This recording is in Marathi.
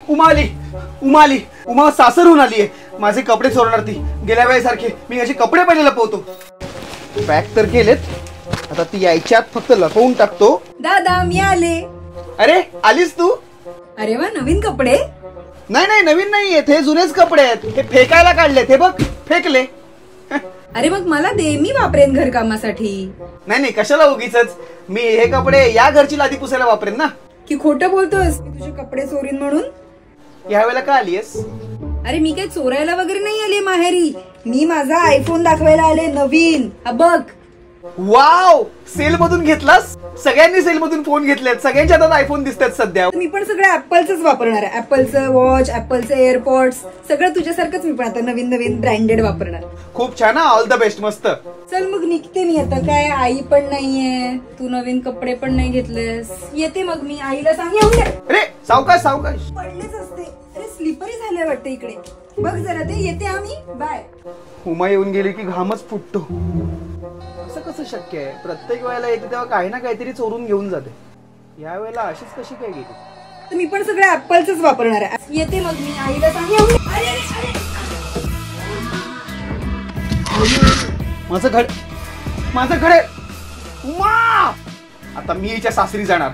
उमा सासरहून आली आहे. माझे कपडे चोरणार ती. गेल्या वेळेसारखे मी असे कपडे पहिले लपवतो. पॅक तर केलेत, आता ती यायच्यात फक्त लपवून टाकतो. दादा मी आले. अरे आलीस तू? अरे वा, नवीन कपडे? नाही नवीन नाहीये, हे जुनेच कपडे आहेत. हे फेकायला काढलेत. हे बघ फेकले. अरे मग मला दे, मी वापरेन घर कामासाठी. नाही कशाला उगीचच. मी हे कपडे या घरची लादी पुसायला वापरेन ना. की खोटं बोलतोस की तुझे कपडे चोरीन म्हणून? या वेळेला का आलीयस? अरे मी काही चोरायला वगैरे नाही आले माहेरी. मी माझा आयफोन दाखवायला आले नवीन. हा बघ. वाव, सेल मधून घेतलास? सगळ्यांनी सेल मधून फोन घेतलेत. सगळ्यांच्या हातात आयफोन दिसतात सध्या. मी पण सगळं ऍपलच वापरणार आहे. ऍपलचं वॉच, ऍपलचे एअरपॉड्स, सगळं तुझ्यासारखंच मी पण आता नवीन ब्रँडेड वापरणार. खूप छान. All the best. मस्त. चल मग निघते मी आता. काय आई पण नाहीये, तू नवीन कपडे पण नाही घेतलेस. येते मग मी. आईला सांग येऊ दे. अरे सावकाश पडलेच असते. अरे स्लिपरी झालंय वाटतं इकडे. बघ जरा ते. येते आम्ही. बाय. उमा येऊन गेली की घामच फुटतो. असं कसं शक्य आहे? प्रत्येक वेळेला येते तेव्हा काही ना काहीतरी चोरून घेऊन जाते. या वेळेला अशीच कशी काय गेली? मी पण सगळं ऍपलच वापरणार आहे. येते मग मी. आईला सांग येऊ दे. माझं घड. उमा, आता मी हिच्या सासरी जाणार.